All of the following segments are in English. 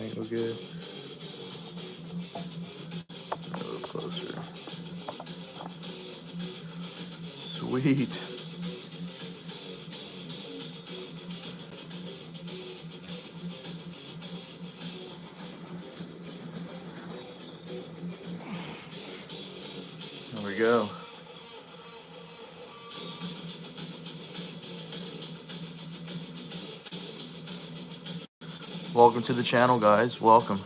angle good. A little closer. Sweet. There we go. Welcome to the channel, guys. Welcome.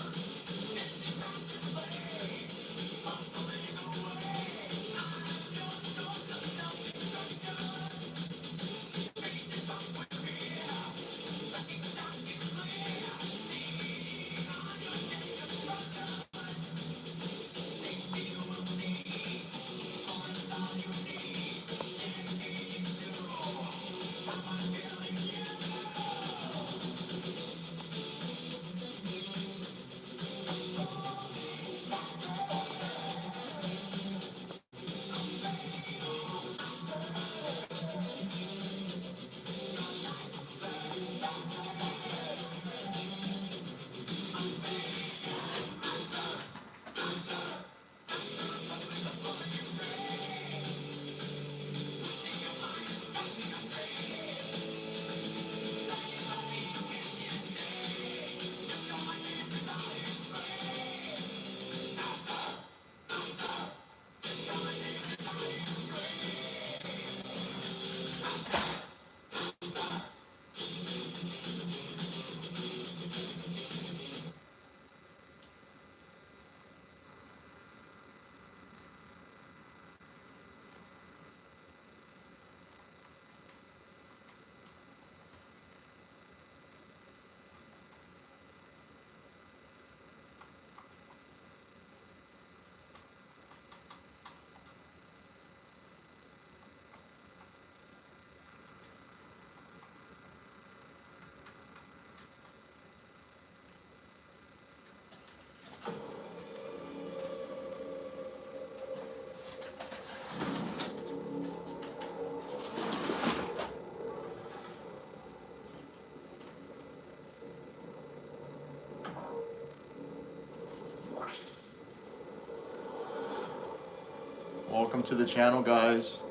Welcome to the channel, guys.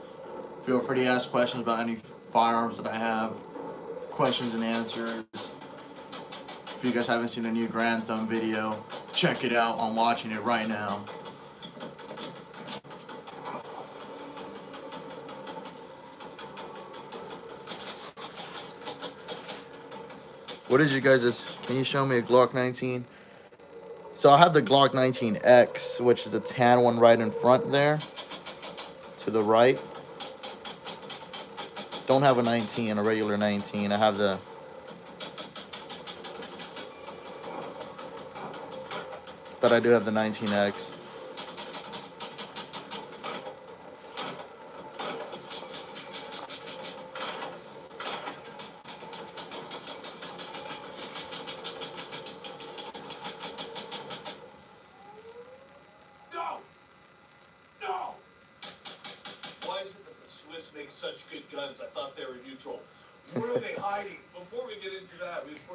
Feel free to ask questions about any firearms that I have. Questions and answers. If you guys haven't seen a new Grand Thumb video, check it out. I'm watching it right now. What is you guys', can you show me a Glock 19? So I have the Glock 19X, which is the tan one right in front there, to the right. Don't have a 19, a regular 19. I have the, but I do have the 19X.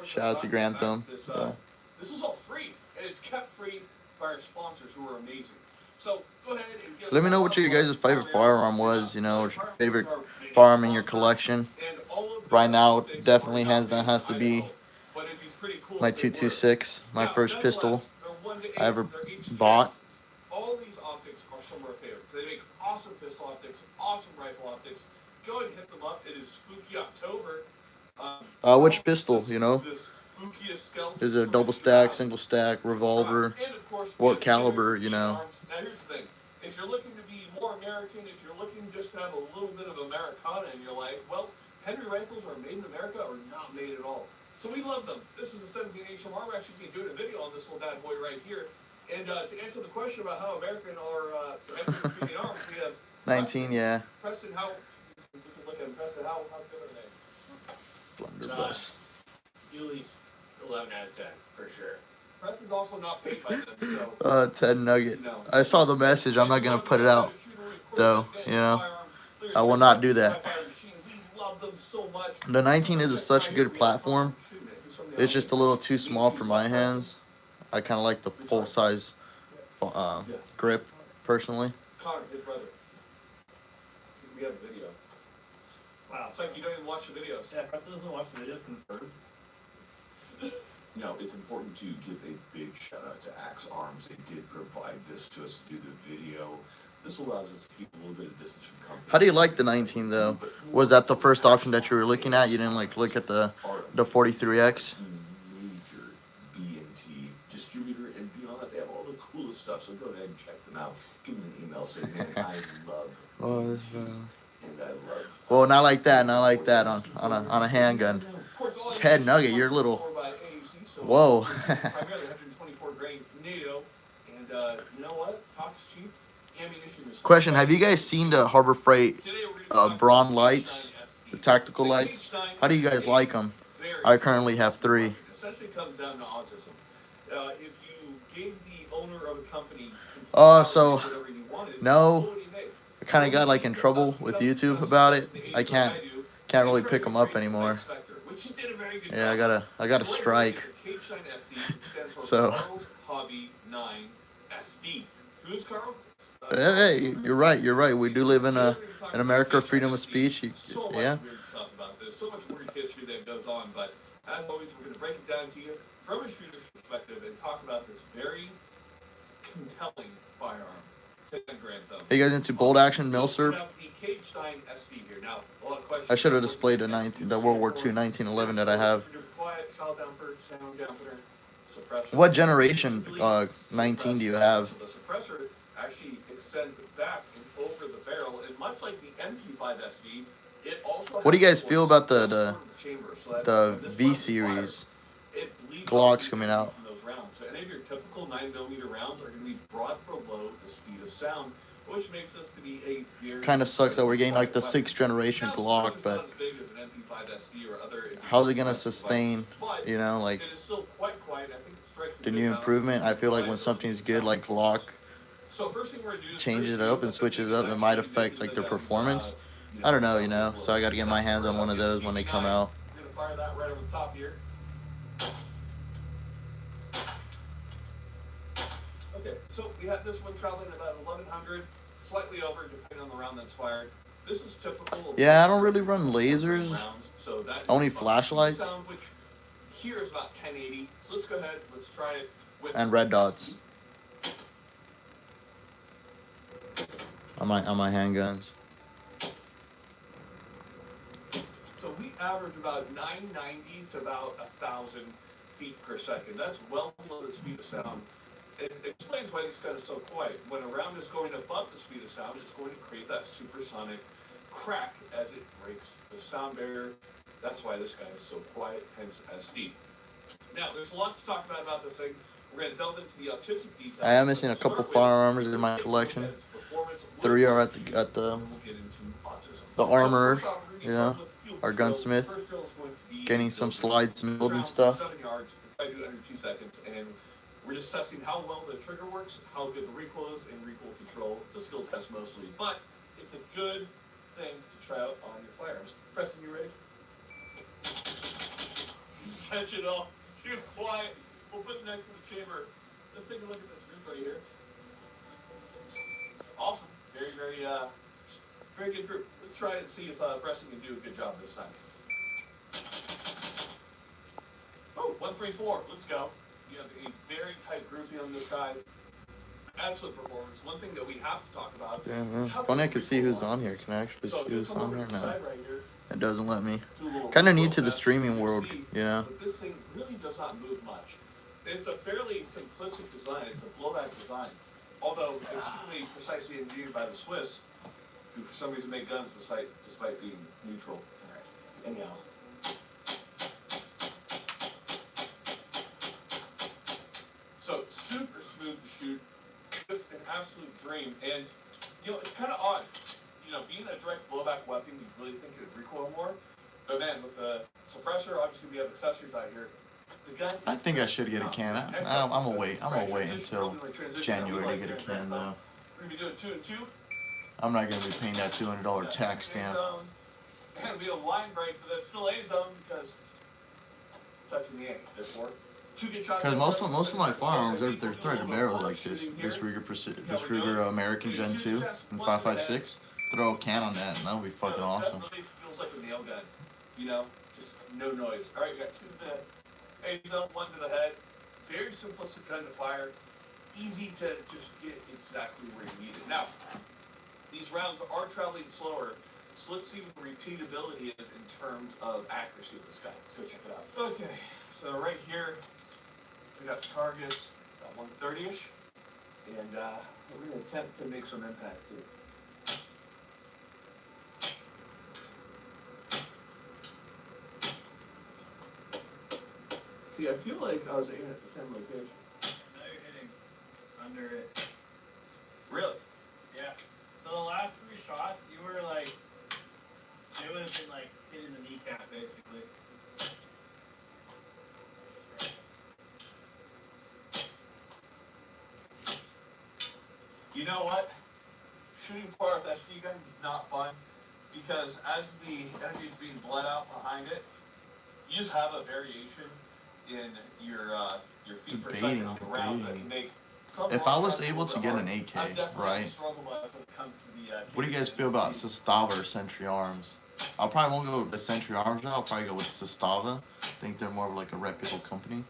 Shout out to Grand Thumb. This is all free, and it's kept free by our sponsors who are amazing. So go ahead and get. Let me know what your guys' favorite firearm was. You know, what's your favorite firearm in your collection? Right now, definitely hands down has to be my 226, my first pistol I ever bought. All these optics are some of our favorites. They make awesome pistol optics, awesome rifle optics. Go ahead and hit them up. It is Spooky October. Which pistol, you know? Is it a double stack, single stack, revolver? What caliber, you know? Now here's the thing. If you're looking to be more American, if you're looking just to have a little bit of Americana in your life, well, Henry rifles are made in America or not made at all. So we love them. This is a 17 HMR. We're actually doing a video on this little bad boy right here. And to answer the question about how American or American arms, we have 19, yeah. Preston, how we can look at Preston, how good are they? Blunderbuss. Yuli's 11 out of 10 for sure. Preston's also not paid by them, so. 10 Nugget. I saw the message. I'm not gonna put it out, though. You know, I will not do that. The 19 is such a good platform. It's just a little too small for my hands. I kind of like the full size grip personally. Connor, his brother. We have a video. Wow, it's like you don't even watch the videos. Yeah, Preston doesn't watch the videos, confirmed. Now, it's important to give a big shout out to Axe Arms. They did provide this to us to do the video. This allows us to keep a little bit of distance from company. How do you like the 19 though? Was that the first option that you were looking at? You didn't like look at the 43X? Major B&T distributor, and beyond that, they have all the coolest stuff. So go ahead and check them out. Give them an email saying, "Man, I love B&T, and I love." Well, not like that. Not like that on a handgun. Ted Nugget, you're a little. Whoa. Primarily 124 grain NATO, and you know what? Talk's cheap. Ammunition is. Question: have you guys seen the Harbor Freight Braun lights, the tactical lights? How do you guys like them? I currently have 3. Essentially comes down to autism. If you gave the owner of a company So whatever you wanted, no, what would he make? I kind of got like in trouble with YouTube about it. I can't really pick them up anymore. Yeah, I gotta strike. So. Hobby 9 SD. Who's Carl? Hey, you're right. You're right. We do live in America, freedom of speech. So much Yeah. weird stuff about this. So much weird history that goes on. But as always, we're going to break it down to you from a shooter's perspective and talk about this very compelling firearm. 10 grand thumb. Are you guys into bolt action mill So we serp? have the Cage Stein SD here. Now, a lot of questions. I should have displayed the World War II 1911 that I have. Quiet, child damper, sound dampener, suppressor. What generation 19 do you have? So the suppressor actually extends back and over the barrel, and much like the MP5 SD, it also. What do you has guys feel about the chamber, so that the when this V weapon series fires, it bleeds Glocks off coming out? from those rounds. So any of your typical 9mm rounds are going to be brought below the speed of sound, which makes this to be a very. Kind of sucks that we're getting like the 6th generation Glock, but how's it gonna sustain? You know, like it is still quite quiet. I think it strikes a the good new balance. improvement. I feel like when something's good, like Glock, So first thing we're gonna do is changes it first up and switches it up, it might affect like their performance. I don't know, you know. So I got to get my hands on one of those when they come out. I'm gonna fire that right over the top here. Okay, so we have this one traveling about 1100, slightly over, depending on the round that's fired. This is typical. Yeah, I don't really run lasers. Rounds, so that Only is about flashlights. sound, which here is about 1080. So let's go ahead. Let's try it with And red dots on my handguns. So we average about 990 to about 1,000 feet per second. That's well below the speed of sound. It explains why this gun is so quiet. When a round is going above the speed of sound, it's going to create that supersonic crack as it breaks the sound barrier. That's why this guy is so quiet, hence SD. Now, there's a lot to talk about this thing. We're going to delve into the artistic details. I am missing a couple firearms in my collection. 3 are at the armorer, you know, our gunsmith, getting some slides milled and stuff. 7 yards, I do it under 2 seconds, and we're just testing how well the trigger works, how good the recoil is, and recoil control. It's a skill test mostly, but it's a good thing to try out on your firearms. Preston, you ready? Catch it all. It's too quiet. We'll put it next to the chamber. Let's take a look at this group right here. Awesome. Very, very good group. Let's try it and see if Preston can do a good job this time. Oh, 134. Let's go. You have a very tight grouping on this guy. Excellent performance. One thing that we have to talk about. Yeah, man. Funny I can see who's on here. Can I actually see who's on here now? It doesn't let me. Kind of new to the streaming world, you know. But this thing really does not move much. It's a fairly simplistic design. It's a blowback design. Although it's really precisely engineered by the Swiss, who for some reason make guns despite being neutral. Anyhow. So super smooth to shoot, just an absolute dream. And you know, it's kind of odd. You know, being a direct blowback weapon, you really think it would recoil more. But man, with the suppressor, obviously we have accessories out here. The gun, I think I should get a can. I'm gonna wait. I'm gonna wait until January to get a can though. We're gonna be doing 2 and 2. I'm not gonna be paying that $200 tax stamp. And it'll be a line break, but that's still A zone because touching the A. Therefore, Two good shots. Because most of my firearms, they're threaded barrels like this. This Ruger American Gen 2 and 5.56. Throw a can on that, and that'll be fucking awesome. That really feels like a nail gun. You know, just no noise. All right, we got two to the head, one to the head. Very simplistic gun to fire. Easy to just get exactly where you need it. Now, these rounds are traveling slower, so let's see what the repeatability is in terms of accuracy of this guy. Let's go check it out. Okay, so right here, we got targets about 130-ish, and we're going to attempt to make some impact too. See, I feel like I was aiming at the same location. Now you're hitting under it. Really? Yeah. So the last 3 shots, you were like, they would have been like hitting the kneecap basically. You know what? Shooting fire with SD guns is not fun because as the energy is being bled out behind it, you just have a variation in your feet per second on the round that can make. If I was able to get an AK, right? What do you guys feel about Sestava or Century Arms? I probably won't go with the Century Arms now. I'll probably go with Sestava. I think they're more of like a reputable company. You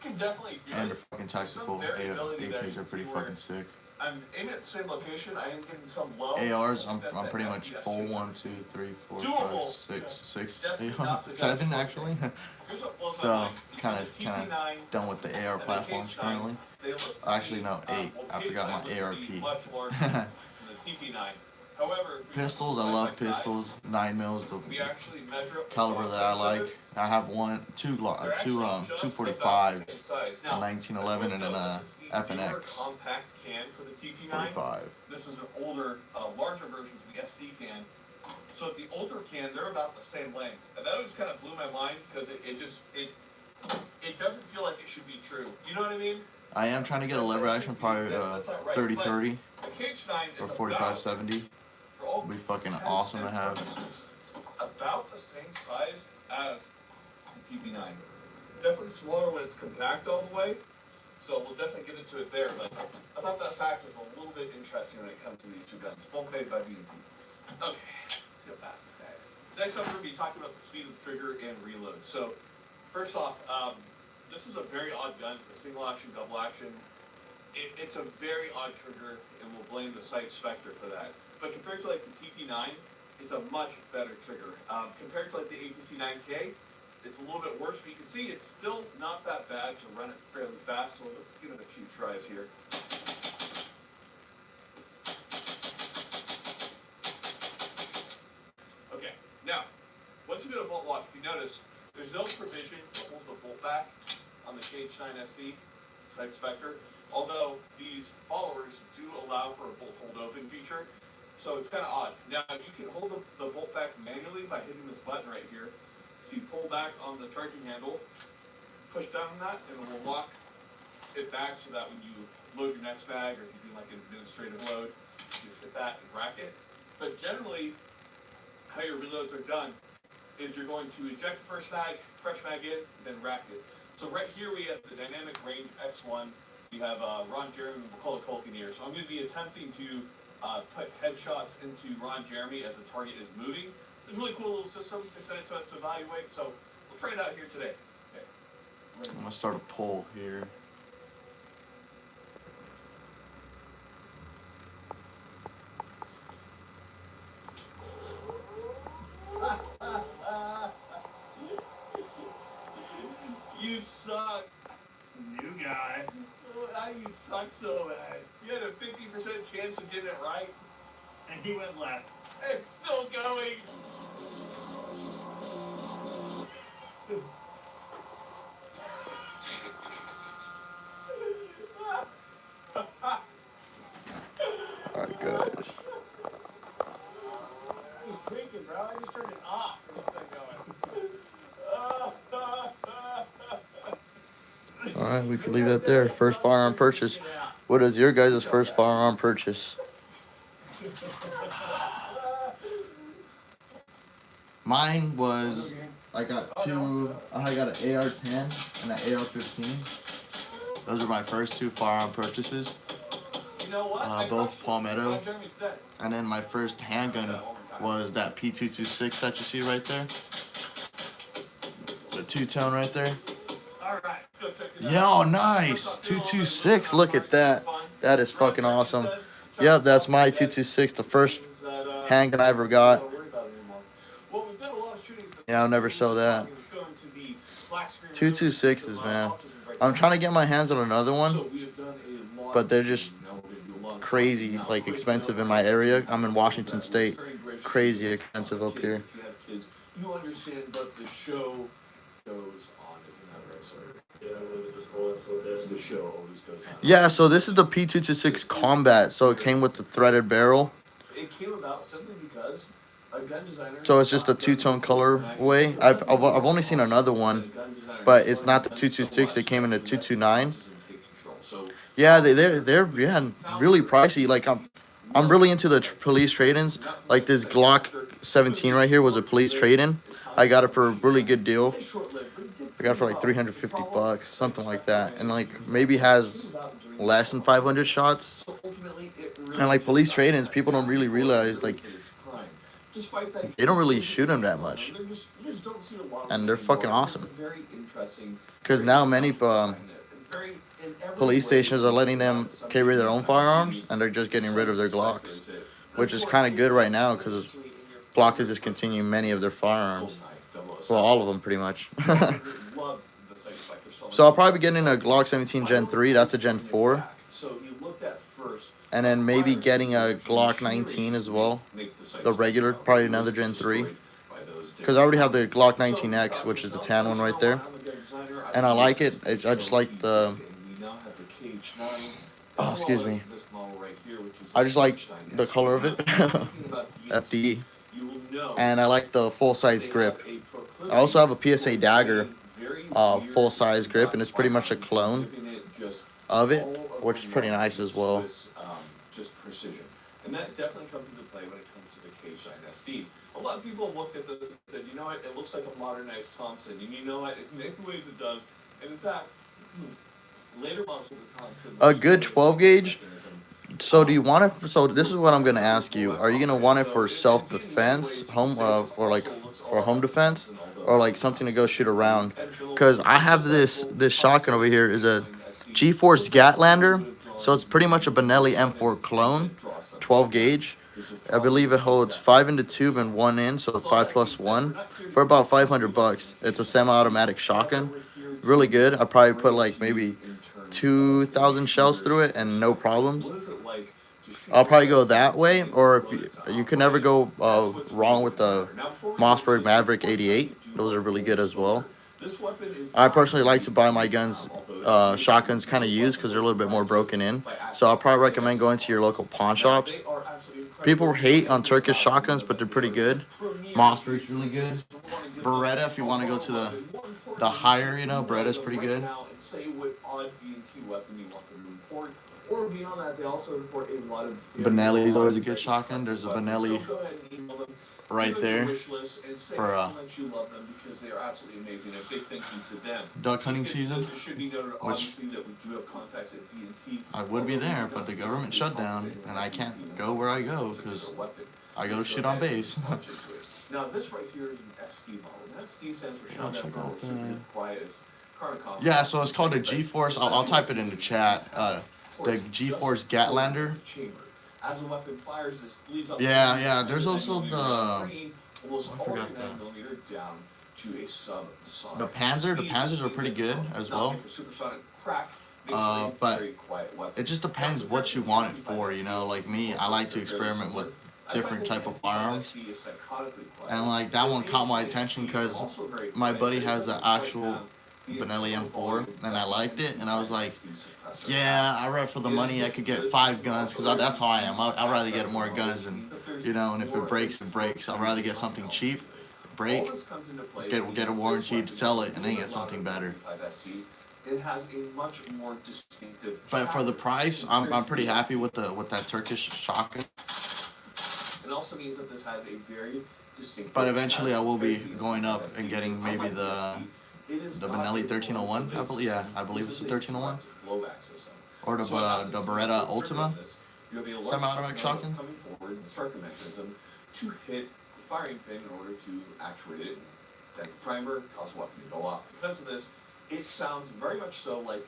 can definitely do and it. their fucking tactical AKs are pretty fucking sick. I'm aiming at the same location. I am getting some low. ARs, I'm pretty much full 1, 2, 3, 4, 5, 6, 7 actually. So kind of done with the AR platforms currently. Actually no, 8. I forgot my ARP. Pistols, I love pistols. 9mm, the caliber that I like. I have two 245s, a 1911 and an FNX 45. This is an older, larger version of the SD can. So at the older can, they're about the same length. And that always kind of blew my mind because it doesn't feel like it should be true. You know what I mean? I am trying to get a lever action, probably 30-30 or 45-70. Would be fucking awesome to have. About the same size as the TP9. Definitely smaller when it's compact all the way. So we'll definitely get into it there. But I thought that fact was a little bit interesting when it comes to these two guns. Both made by BNT. Okay, let's get past this, guys. Next up, we're going to be talking about the speed of the trigger and reload. So first off, this is a very odd gun. It's a single action, double action. It's a very odd trigger, and we'll blame the Sight Spectre for that. But compared to like the TP9, it's a much better trigger. Compared to like the APC 9K, it's a little bit worse, but you can see it's still not that bad to run it fairly fast. So let's give it a few tries here. Okay, now, once you get a bolt lock, if you notice, there's no provision to hold the bolt back on the KH9 SD Sight Spectre, although these followers do allow for a bolt hold open feature. So it's kind of odd. Now, you can hold the bolt back manually by hitting this button right here. So you pull back on the charging handle, push down on that, and it will lock it back so that when you load your next mag, or if you do like an administrative load, you just hit that and rack it. But generally, how your reloads are done is you're going to eject the first mag, fresh mag in, then rack it. So right here we have the Dynamic Range X1. We have Ron Jeremy and Macaulay Culkin here. So I'm going to be attempting to put headshots into Ron Jeremy as the target is moving. It's a really cool little system. They sent it to us to evaluate, so we'll try it out here today. Okay. I'm gonna start a poll here. You suck. New guy. You suck so bad. You had a 50% chance of getting it right. And he went left. It's still going. Alright, guys. Just tweaking, bro. I just turned it off. It's still going. Alright, we can leave that there. First firearm purchase. What is your guys' first firearm purchase? Mine was I got two. I got an AR-10 and an AR-15. Those are my first two firearm purchases. You know what? Both Palmetto. Jeremy's dead. And then my first handgun was that P226 that you see right there. The two-tone right there. All right, go check it out. Yo, nice. 226. Look at that. That is fucking awesome. Yep, that's my 226. The first handgun I ever got. Yeah, I'll never sell that. 226s, man. I'm trying to get my hands on another one, but they're just crazy, like expensive in my area. I'm in Washington State. Crazy expensive up here. You understand, but the show goes on, isn't that right, sir? The show always goes on. Yeah, so this is the P226 Combat. So it came with the threaded barrel. It came about simply because a gun designer. So it's just a two-tone colorway. I've only seen another one, but it's not the 226. It came in a 229. Yeah, they're really pricey. Like I'm really into the police trade-ins. Like this Glock 17 right here was a police trade-in. I got it for a really good deal. I got it for like $350, something like that, and like maybe has less than 500 shots. And like police trade-ins, people don't really realize like they don't really shoot them that much, and they're fucking awesome. Because now many police stations are letting them carry their own firearms, and they're just getting rid of their Glocks, which is kind of good right now because Glock is discontinuing many of their firearms. Well, all of them pretty much. So I'll probably be getting a Glock 17 Gen 3. That's a Gen 4. And then maybe getting a Glock 19 as well. The regular, probably another Gen 3. Because I already have the Glock 19X, which is the tan one right there. And I like it. I just like the... Oh, excuse me. I just like the color of it. FDE. And I like the full-size grip. I also have a PSA Dagger full-size grip, and it's pretty much a clone of it, which is pretty nice as well. Just precision. And that definitely comes into play when it comes to the K-Shine SD. A lot of people looked at this and said, you know what, it looks like a modernized Thompson. And you know what, in many ways it does. And in fact, later models of the Thompson... A good 12 gauge? So do you want it? So this is what I'm gonna ask you. Are you gonna want it for self-defense, for home defense, or like something to go shoot around? Because I have this shotgun over here is a G-Force Gatlander, so it's pretty much a Benelli M4 clone, 12 gauge. I believe it holds 5 in the tube and 1 in, so 5+1 for about $500. It's a semi-automatic shotgun, really good. I probably put like maybe 2,000 shells through it and no problems. I'll probably go that way, or if you can never go wrong with the Mossberg Maverick 88. Those are really good as well. I personally like to buy my guns, shotguns kind of used because they're a little bit more broken in. So I'll probably recommend going to your local pawn shops. People hate on Turkish shotguns, but they're pretty good. Mossberg's really good. Beretta, if you want to go to the higher, you know, Beretta's pretty good. Benelli's always a good shotgun. There's a Benelli right there for duck hunting season, which I would be there, but the government shut down, and I can't go where I go because I go shoot on base. Now this right here is an SD model. And SD stands for Yeah, check out that. quietest. Yeah, so it's called a G-Force. I'll type it in the chat. The G-Force Gatlander. Yeah, there's also the... I forgot that. The Panzer. The Panzers are pretty good as well. But it just depends what you want it for, you know. Like me, I like to experiment with different type of firearms. And like that one caught my attention because my buddy has the actual Benelli M4 and I liked it, and I was like, yeah, I read for the money I could get 5 guns because that's how I am. I'd rather get more guns than, you know, and if it breaks, it breaks. I'd rather get something cheap, break, get a warranty, sell it, and then get something better. It has a much more distinctive. But for the price, I'm pretty happy with that Turkish shotgun. It also means that this has a very distinctive. But eventually I will be going up and getting maybe the Benelli 1301. I believe, yeah, I believe it's the 1301. Blowback system. Or the Beretta Ultima You have a large semi-automatic shotgun shotgun. that's coming forward and start the mechanism to hit the firing pin in order to actuate it and then the primer, cause the weapon to go off. Because of this, it sounds very much so like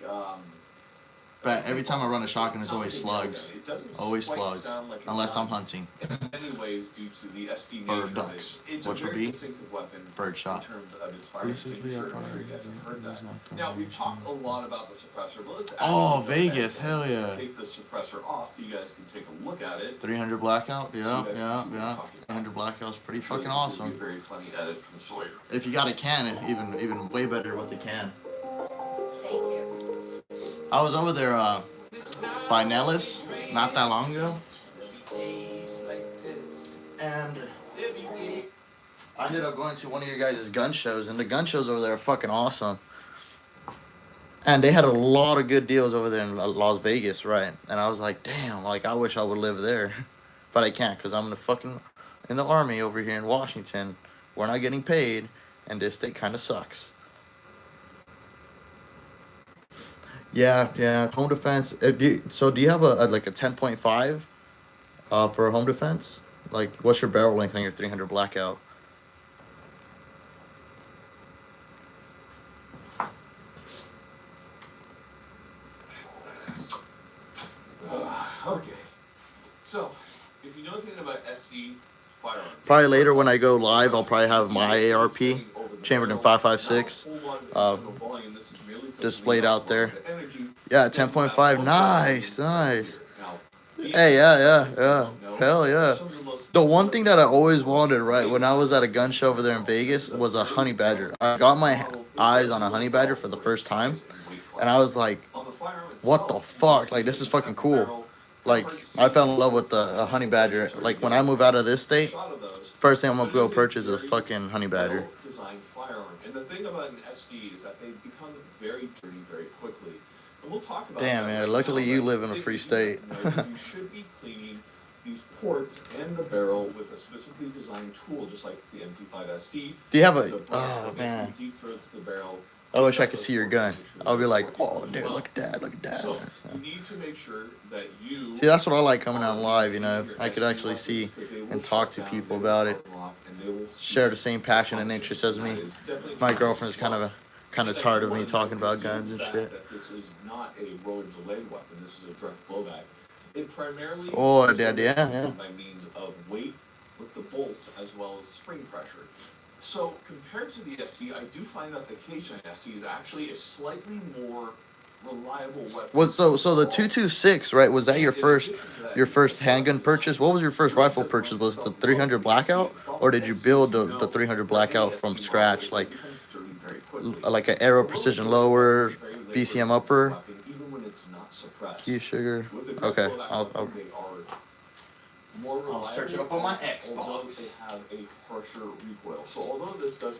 But every time I run a shotgun, it's always slugs. It doesn't Always quite slugs. sound like a Unless I'm gun. hunting. In many ways, due to the SD Or nature of ducks, it, it's which a would very be distinctive weapon bird shot. in terms of its firing Basically, signature. I'm sure you guys have heard that. Now, we've talked a lot about the suppressor, but let's Oh, actually go Vegas, ahead hell and yeah. take the suppressor off. You guys can take a look at it. 300 blackout, yeah, So you guys yeah, can see what yeah. I'm talking about. 300 blackout's pretty I'm sure fucking this is gonna awesome. be a very funny edit from Sawyer. If you got a cannon, even way better with the can. Thank you. I was over there by Nellis not that long ago, and I ended up going to one of your guys' gun shows, and the gun shows over there are fucking awesome. And they had a lot of good deals over there in Las Vegas, right? And I was like, damn, like I wish I would live there, but I can't because I'm in the army over here in Washington. We're not getting paid, and this state kind of sucks. Yeah, home defense. So do you have a like a 10.5 for home defense? Like, what's your barrel length on your 300 blackout? Okay. So, if you know anything about SD firearms, Probably later when I go live, I'll probably have my ARP chambered in 5.56 displayed out there. Yeah, 10.5. Nice. Hey, yeah. Hell yeah. The one thing that I always wanted, right, when I was at a gun show over there in Vegas, was a honey badger. I got my eyes on a honey badger for the first time, and I was like, what the fuck? Like, this is fucking cool. Like, I fell in love with a honey badger. Like, when I move out of this state, first thing I'm gonna go purchase is a fucking honey badger. Designed firearm. And the thing about an SD is that they become very dirty very quickly. And we'll talk about Damn, that man. right Luckily, now, you but live in a if free you state. don't know, you should be cleaning these ports and the barrel with a specifically designed tool, just like the MP5 SD. Do you have a... The blade Oh, that man. basically deep throats the barrel. I wish I could see your gun. I'll be like, oh, dude, look at that, look at that. So you need to make sure that you See, that's what I like coming out live, you know. I could actually see and talk to people about it. Share the same passion and interest as me. My girlfriend's kind of tired of me talking about guns and shit. This is not a road delayed weapon. This is a direct blowback. It primarily Oh, is yeah. by means of weight with the bolt as well as spring pressure. So compared to the SD, I do find that the K-Shine SD is actually a slightly more reliable weapon. So the 226, right? Was that your first handgun purchase? What was your first rifle purchase? Was it the 300 blackout, or did you build the 300 blackout from scratch, like an Aero Precision lower, BCM upper, key sugar? Okay, I'll search it up on my Xbox. Although they have a harsher recoil. So although this does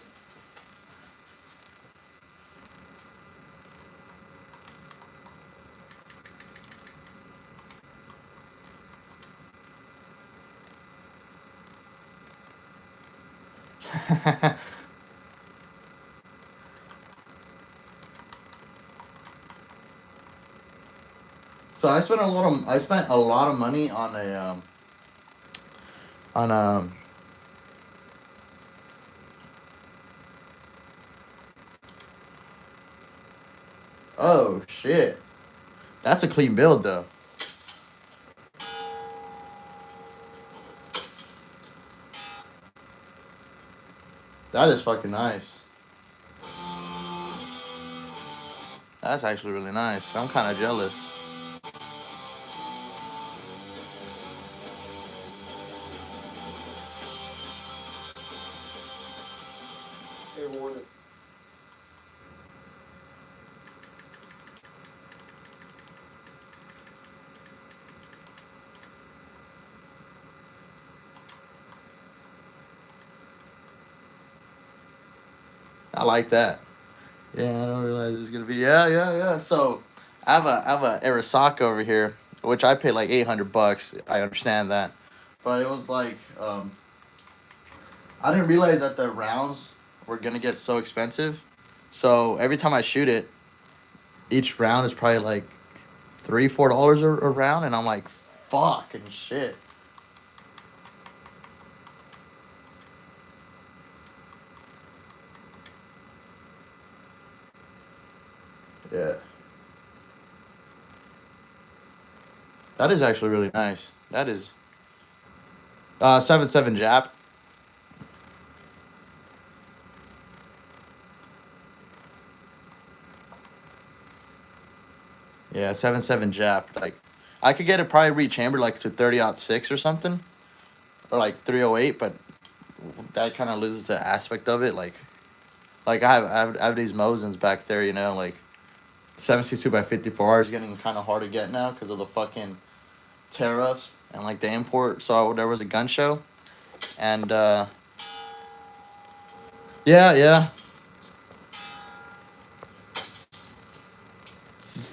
So I spent a lot of money on oh shit. That's a clean build though. That is fucking nice. That's actually really nice. I'm kind of jealous. I like that. Yeah, I don't realize it's gonna be. Yeah. So, I have a Arasaka over here, which I paid like $800. I understand that, but it was like I didn't realize that the rounds were gonna get so expensive. So every time I shoot it, each round is probably like $3-4 a round, and I'm like, fucking shit. Yeah. That is actually really nice. That is 7.7 Jap. Yeah, 7.7 Jap. Like, I could get it probably rechambered like to 30-06 or something, or like 308, but that kind of loses the aspect of it. Like I have these Mosins back there, you know, like 7.62 by 54 is getting kind of hard to get now because of the fucking tariffs and like the import. So there was a gun show, and yeah,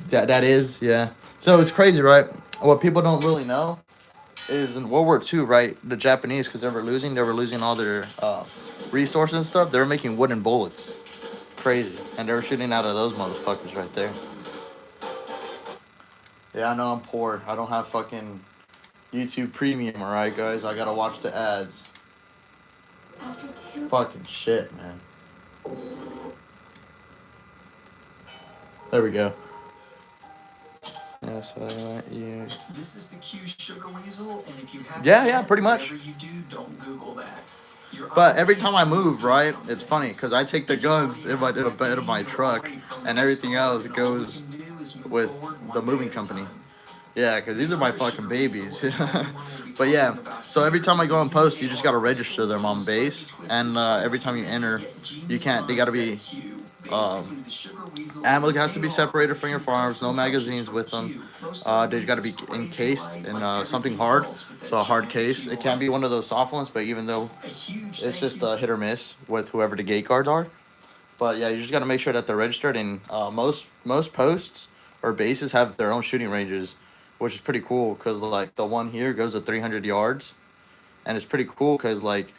that is, yeah. So it's crazy, right? What people don't really know is in World War II, right? The Japanese, because they were losing all their resources and stuff. They were making wooden bullets. Crazy, and they were shooting out of those motherfuckers right there. Yeah, I know I'm poor. I don't have fucking YouTube Premium, alright, guys? I gotta watch the ads. Fucking shit, man. There we go. Yeah, so I want you. This is the Q Sugar Weasel, and if you have Yeah, pretty much. whatever you do, don't Google that. But every time I move, right, it's funny because I take the guns in the bed of my truck, and everything else goes with the moving company. Yeah, because these are my fucking babies. But yeah, so every time I go and post, you just gotta register them on base, and every time you enter, you can't. They gotta be. Ammo has to be separated from your firearms. No magazines with them. They got to be encased in something hard, so a hard case. It can be one of those soft ones, but even though it's just a hit or miss with whoever the gate guards are. But yeah, you just got to make sure that they're registered. And most posts or bases have their own shooting ranges, which is pretty cool because like the one here goes to 300 yards, and it's pretty cool because like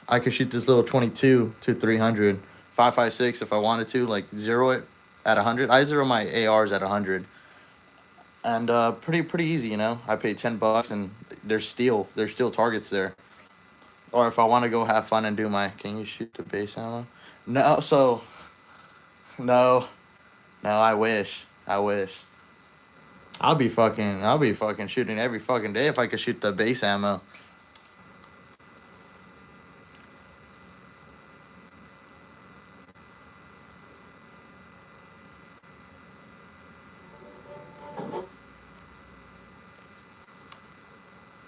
I could shoot this little 22 to 300, 5.56 if I wanted to, like zero it at 100. I zero my ARs at 100, and pretty easy, you know. I paid $10 and there's still targets there. Or if I want to go have fun and do my, can you shoot the base ammo? No, so no, I wish. I'll be fucking shooting every fucking day if I could shoot the base ammo.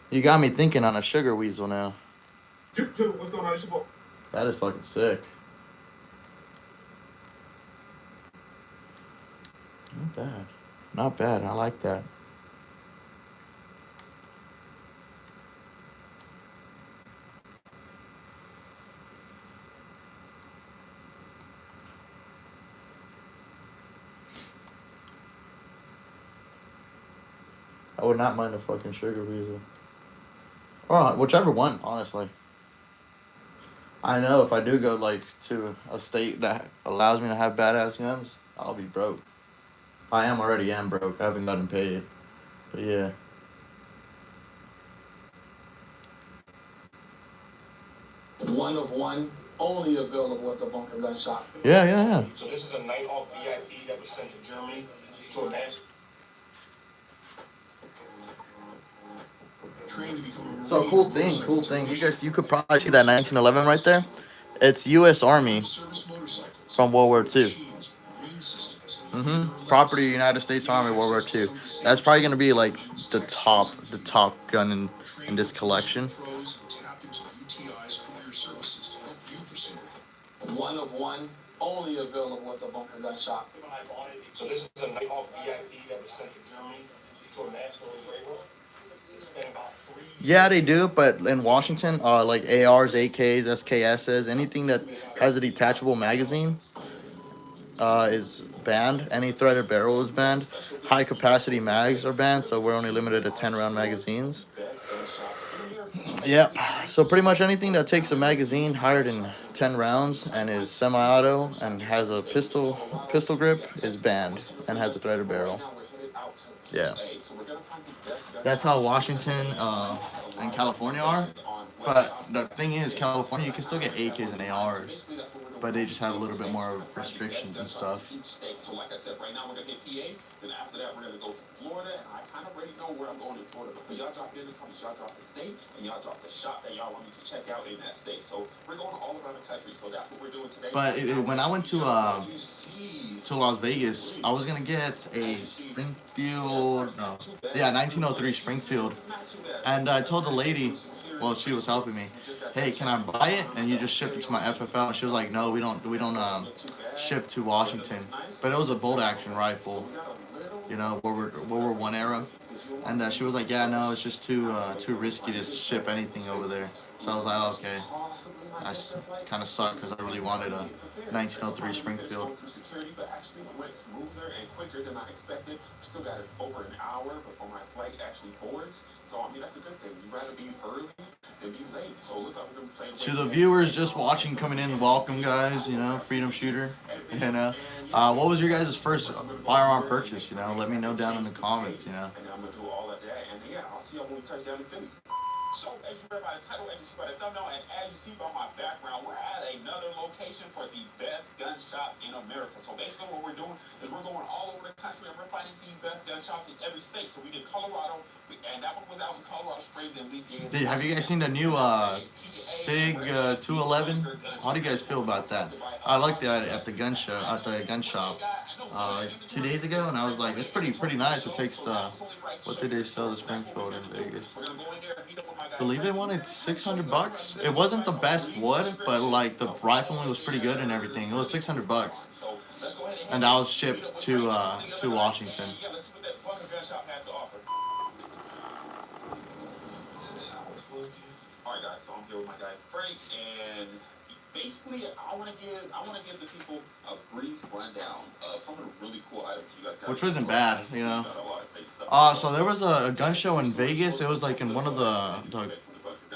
You got me thinking on a Sugar Weasel now. YouTube, what's going on? It's your boy. That is fucking sick. Not bad. I like that. I would not mind a fucking Sugar Weasel. Or whichever one, honestly. I know if I do go like to a state that allows me to have badass guns, I'll be broke. I already am broke. I haven't gotten paid. But yeah. One of one, only available at the Bunker Gun Shop. Yeah. So this is a Nighthawk VIP that was sent to Germany to a master. So cool thing. You could probably see that 1911 right there. It's U.S. Army from World War II. Property United States Army World War II. That's probably gonna be like the top gun in this collection. One of one, only available at the Bunker Gun Shop. So this is a Nighthawk VIP that was sent to Germany to a master engraver. It's been about 3 years. Yeah, they do, but in Washington, like ARs, AKs, SKSs, anything that has a detachable magazine is banned. Any threaded barrel is banned. High capacity mags are banned, so we're only limited to 10 round magazines. Yep. So pretty much anything that takes a magazine higher than 10 rounds and is semi-auto and has a pistol grip is banned and has a threaded barrel. Yeah. That's how Washington and California are. But the thing is, California, you can still get AKs and ARs, but they just have a little bit more restrictions and stuff. So like I said, right now we're gonna hit PA, then after that we're gonna go to Florida, and I kind of already know where I'm going in Florida. But y'all drop in the comments, y'all drop the state, and y'all drop the shop that y'all want me to check out in that state. So we're going all around the country, so that's what we're doing today. But when I went to Las Vegas, I was gonna get a Springfield, 1903 Springfield, and I told the lady, well, she was helping me, hey, can I buy it and you just ship it to my FFL? And she was like, no, we don't ship to Washington. But it was a bolt action rifle, you know, World War I era, and she was like, yeah, no, it's just too risky to ship anything over there. So I was like, oh, okay. I kind of sucked because I really wanted a 1903 Springfield. But actually it went smoother and quicker than I expected. Still got it over an hour before my flight actually boards. So I mean that's a good thing. You'd rather be early than be late. So it looks like we're gonna be playing. To the viewers just watching, coming in, welcome guys. You know, Freedom Shooter. You know, what was your guys' first firearm purchase? You know, let me know down in the comments. You know. And I'm gonna do all of that, and yeah, I'll see y'all when we touch down in Philly. So, as you read by the title, as you see by the thumbnail, and as you see by my background, we're at another location for the best gun shop in America. So basically what we're doing is we're going all over the country and we're finding the best gun shops in every state. So we did Colorado, and that one was out in Colorado Springs, and we did... Have you guys seen the new SIG 211? How do you guys feel about that? I looked at it at the gun show, at the gun shop 2 days ago, and I was like, it's pretty nice. It takes the... What did they sell the Springfield in Vegas? I believe they wanted $600. It wasn't the best wood, but like the rifling was pretty good and everything. It was $600, and that was shipped to Washington. Alright guys, so I'm here with my guy Frank, and basically I want to give the people a brief rundown of some of the really cool items you guys got. Which wasn't bad, you know. So there was a gun show in Vegas. It was like in one of the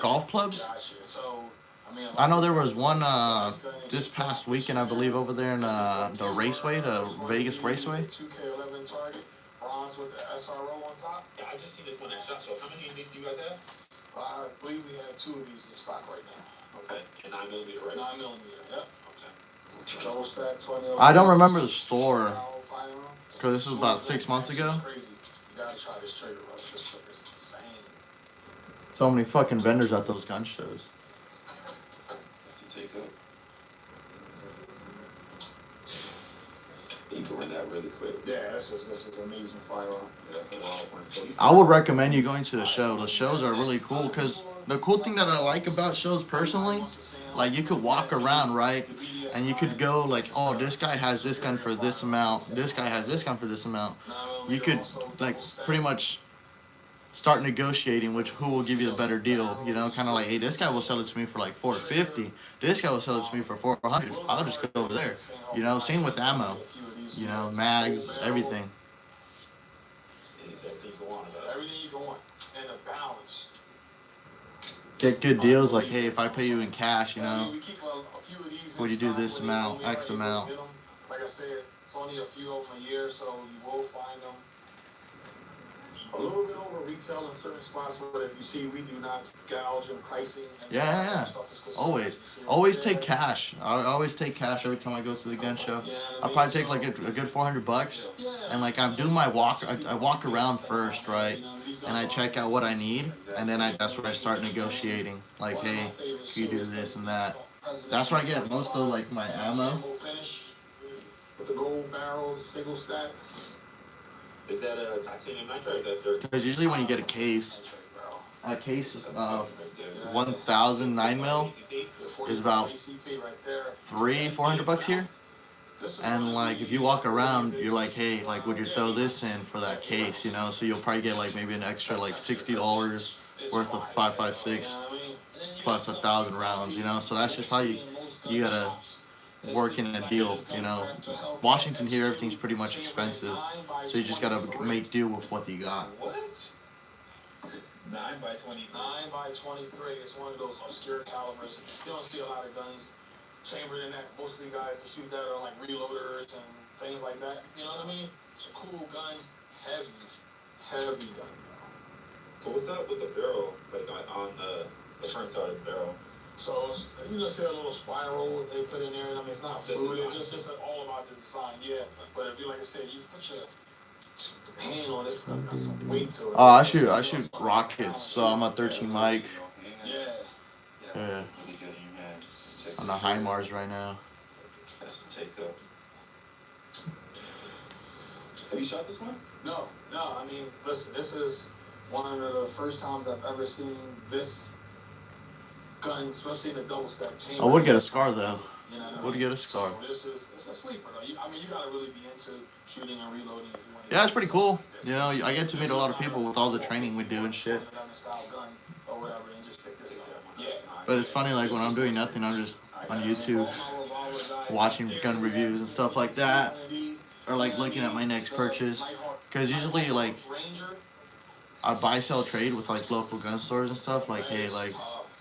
golf clubs. I know there was one this past weekend, I believe, over there in the Raceway, the Vegas Raceway. 2K11 target, bronze with the SRO on top. Yeah, I just see this one at shot. So how many of these do you guys have? I believe we have 2 of these in stock right now. Okay, and 9mm, right? 9mm, yep. Okay. Double stack 20. I don't remember the store because this was about 6 months ago. Crazy. You gotta try this trigger, bro. This trigger's insane. So many fucking vendors at those gun shows. That's to take up. You can run that really quick. Yeah, this is an amazing firearm. That's a wild one. So I would recommend you going to the show. The shows are really cool because the cool thing that I like about shows personally, like you could walk around, right? And you could go like, oh, this guy has this gun for this amount. This guy has this gun for this amount. You could like pretty much start negotiating which who will give you a better deal. You know, kind of like, hey, this guy will sell it to me for like $450. This guy will sell it to me for $400. I'll just go over there. You know, same with ammo. You know, mags, everything. Everything you want, and a balance. Get good deals like, hey, if I pay you in cash, you know, We keep a few of these. would you do this amount, X amount? Like I said, it's only a few of them a year, so you will find them a little bit over retail in certain spots, but if you see, we do not gouge in pricing. And Yeah. stuff is considered. Always. Always take cash. I always take cash every time I go to the gun show. I'll probably take like a good $400, and like I'm doing my walk. I walk around first, right? And I check out what I need, and then that's where I start negotiating. Like, hey, can you do this and that? That's where I get most of like my ammo. With the gold barrels, single stack. is that a titanium nitride? That's their Because usually when you get a case of 1,000 9mm is about $300-400 here. And like if you walk around, you're like, hey, like would you throw this in for that case, you know? So you'll probably get like maybe an extra like $60 worth of 5.56 plus 1,000 rounds, you know? So that's just how you gotta work in a deal, you know? Washington here, everything's pretty much expensive, so you just gotta make deal with what you got. what? 9 by 23. 9 by 23. It's one of those obscure calibers. You don't see a lot of guns chambered in that. Most of the guys that shoot that are like reloaders and things like that. You know what I mean? It's a cool gun, heavy gun. So what's up with the barrel, like on the front side of the barrel? So you just see a little spiral they put in there. I mean, it's not Just fluid. design. It's just all about the design. Yeah, but if you like I said, you put your hand on this gun, got some weight to it. Oh, I shoot rockets, so I'm a 13 mic. Yeah. Yeah, Really good in your hand. Check on the this high out. Mars right now. That's the take up. Have you shot this one? No. I mean, listen, this is one of the first times I've ever seen this gun, especially the double stack chamber. I would get a scar though. You know what I Would mean? get a scar. So it's a sleeper though. I mean, you gotta really be into shooting and reloading if you want to. Yeah, it's pretty cool. You know, I get to meet a lot of people with all the training we do and shit. Style gun or whatever, and just pick this up. Yeah. But it's funny, like when I'm doing nothing, I'm just on YouTube watching gun reviews and stuff like that, or like looking at my next purchase. Because usually, like, I buy, sell, trade with like local gun stores and stuff. Like, hey, like,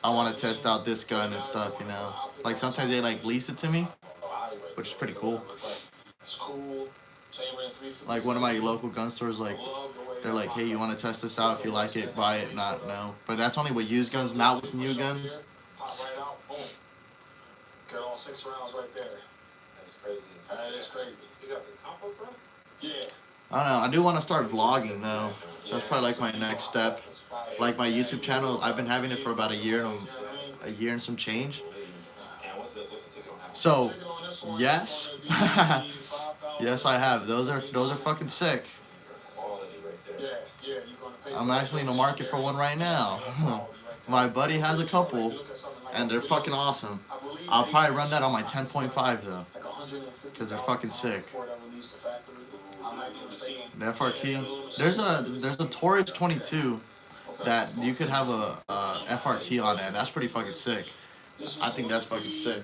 I want to test out this gun and stuff, you know. Like sometimes they like lease it to me, which is pretty cool. It's cool. Like one of my local gun stores, like they're like, hey, you want to test this out? If you like it, buy it. Not no. But that's only with used guns, not with new guns. Pop right out, boom. Got all 6 rounds right there. That's crazy. That is crazy. You got some combo, bro? Yeah. I don't know. I do want to start vlogging though. That's probably like my next step. Like my YouTube channel, I've been having it for about a year and some change. And what's the ticket on that? So, yes, yes, I have. Those are fucking sick. Quality right there. Yeah, you're gonna pay. I'm actually in the market for one right now. My buddy has a couple, and they're fucking awesome. I'll probably run that on my 10.5 though, because they're fucking sick. The FRT. There's a Taurus 22 that you could have a FRT on it. That's pretty fucking sick. I think that's fucking sick.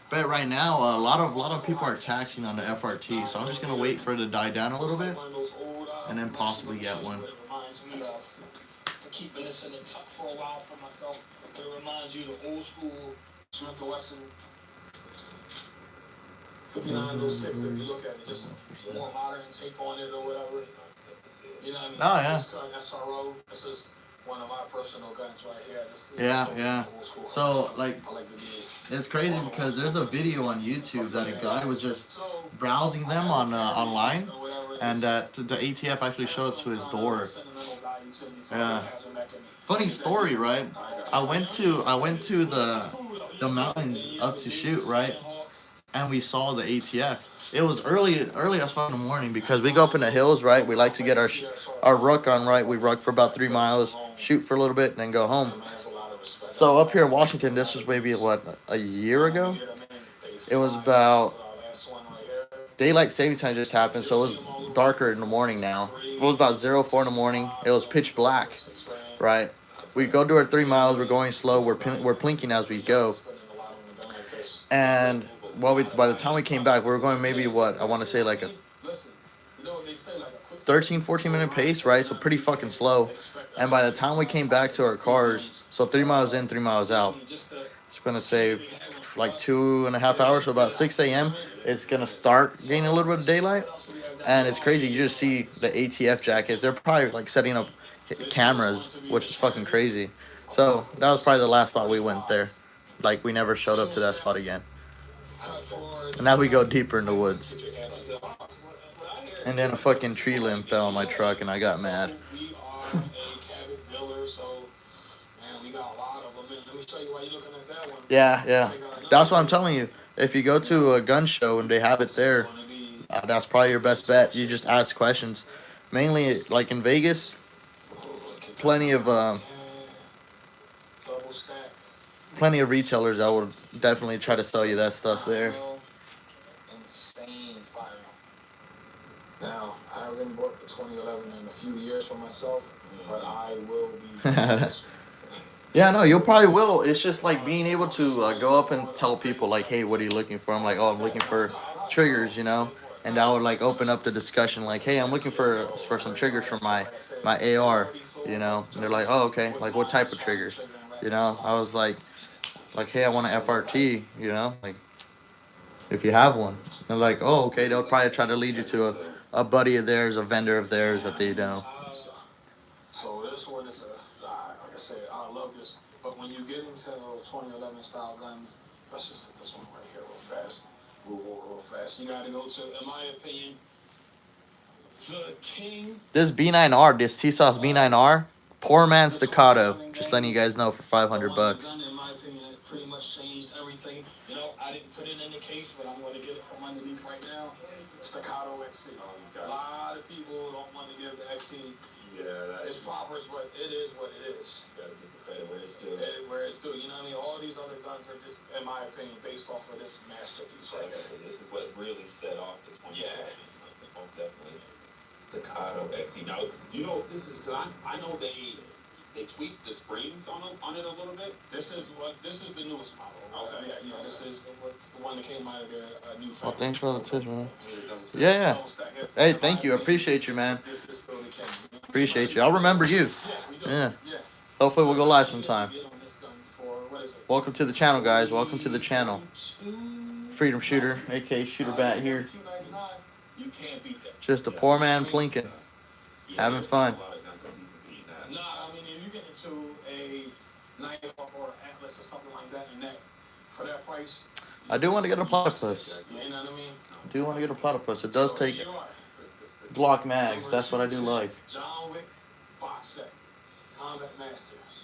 But right now, a lot of people are taxing on the FRT, so I'm just gonna wait for it to die down a little bit, and then possibly get one. Keeping this in the tuck for a while for myself. It reminds you of the old school Smith & Wesson 5906. If you look at it, just a more modern take on it or whatever. You know what I mean? Oh, yeah. This gun, SRO. This is one of my personal guns right here. Just, Yeah. old school. So like, I like to do this. it's crazy because there's a video on YouTube that a guy was just browsing them on online, and that the ATF actually showed up to his door. Yeah. Funny story, right? I went to the mountains up to shoot, right? And we saw the ATF. It was early as fuck in the morning because we go up in the hills, right? We like to get our ruck on, right? We ruck for about 3 miles, shoot for a little bit, and then go home. So up here in Washington, this was maybe a year ago. It was about daylight saving time just happened, so it was darker in the morning now. It was about 04 in the morning. It was pitch black, right? We go do our 3 miles. We're going slow. We're plinking as we go. And by the time we came back, we were going maybe I want to say like a 13, 14 minute pace, right? So pretty fucking slow. And by the time we came back to our cars, so 3 miles in, 3 miles out, it's going to save like 2.5 hours. So about 6 a.m., it's going to start getting a little bit of daylight. And it's crazy. You just see the ATF jackets. They're probably like setting up cameras, which is fucking crazy. So that was probably the last spot we went there. Like we never showed up to that spot again. And now we go deeper in the woods. And then a fucking tree limb fell on my truck and I got mad. Yeah. That's what I'm telling you. If you go to a gun show and they have it there, that's probably your best bet. You just ask questions. Mainly, like in Vegas, plenty of retailers that will definitely try to sell you that stuff there. Insane firearm. Now, I haven't bought the 2011 in a few years for myself, but I will be. Yeah, no, you probably will. It's just like being able to go up and tell people like, hey, what are you looking for? I'm like, oh, I'm looking for triggers, you know? And that would like open up the discussion like, hey, I'm looking for some triggers for my AR. you know, and they're like, oh, okay, like what type of triggers, you know? I was like, hey, I want an FRT, you know, like if you have one. They're like, oh, okay, they'll probably try to lead you to a buddy of theirs, a vendor of theirs that they know. So this one is like I said, I love this. But when you get into 2011 style guns, let's just hit this one right here real fast. Move over real fast. You gotta go to, in my opinion, the king. This B9R, this T-Sauce B9R, poor man staccato. Just letting you guys know for $500. Gun, in my opinion, has pretty much changed everything. You know, I didn't put it in the case, but I'm going to get it from underneath right now. Staccato XC. A lot of people don't want to give the XC. Yeah, it's proper, but it is what it is. You gotta get the credit where it's due. Where it's due. You know what I mean? All these other guns are just, in my opinion, based off of this masterpiece right here. This is what really set off the 20. Yeah. Most definitely. Staccato XC. Now, you know if this is, because I know they tweaked the springs on it a little bit. This is the newest model. Okay. Yeah, this is the one that came out of their new factory. Well, thanks for the tips, man. Yeah. Hey, thank you. I appreciate you, man. This is still the king. Appreciate you. I'll remember you. Yeah, we do. Yeah. Yeah. Hopefully we'll go live sometime. Get on this gun for, what is it? Welcome to the channel, guys. Welcome to the channel. Freedom Shooter, aka Shooter Bat here. $299. You can't beat that. Just a poor man plinking. Having fun. Nah, I mean, if you get into a Nighthawk or Atlas or something like that, and that for that price, I do want to get a platypus. you know what I mean? I do want to get a platypus. It does So take here you are. Glock mags. That's what I do like. John Wick box set. Combat Masters.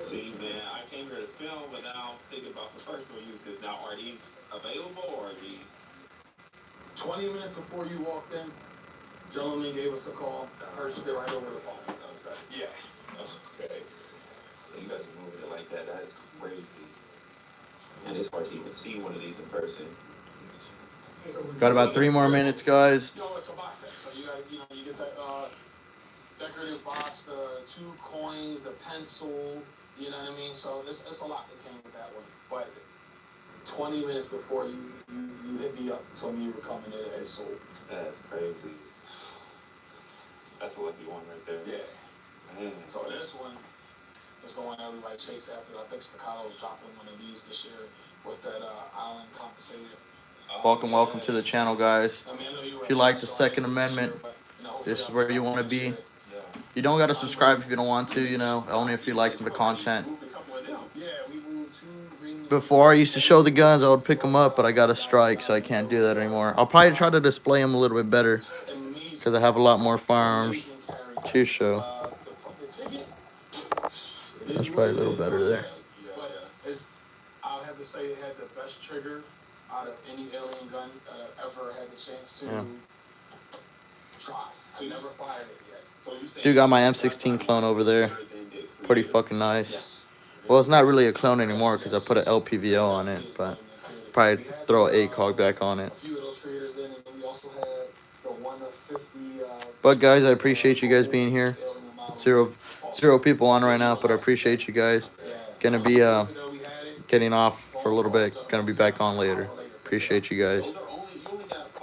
See, man, I came here to film, but now I'm thinking about some personal uses. Now, are these available or are these? 20 minutes before you walked in, gentleman gave us a call. Purchased it right over the phone. Okay. Yeah. Okay. So you guys are moving it like that. That's crazy. And it's hard to even see one of these in person. Got about 3 more minutes, guys. Yo, it's a box set. So you got, you get that decorative box, the 2 coins, the pencil. You know what I mean? So it's a lot that came with that one. But 20 minutes before you hit me up, told me you were coming in, it sold. That's crazy. That's a lucky one right there. Yeah. Man. So this one is the one everybody chased after. I think Staccato's dropping one of these this year with that island compensated. Welcome to the channel, guys. I mean, I know you were If you like the Second Amendment, this is where you want to be. You don't got to subscribe if you don't want to, you know, only if you like the content. Yeah, we moved 2 rings. Before I used to show the guns, I would pick them up, but I got a strike, so I can't do that anymore. I'll probably try to display them a little bit better because I have a lot more firearms to show. That's probably a little better there. But I'll have to say it had the best trigger out of any alien gun that I've ever had the chance to try. I never fired it yet. Dude got my M16 clone over there. Pretty fucking nice. Well, it's not really a clone anymore because I put an LPVO on it, but probably throw an ACOG back on it. A few of those traders in, and then we also had the 1 of 50. But guys, I appreciate you guys being here. Zero people on right now, but I appreciate you guys. Gonna be getting off for a little bit. Gonna be back on later. Appreciate you guys.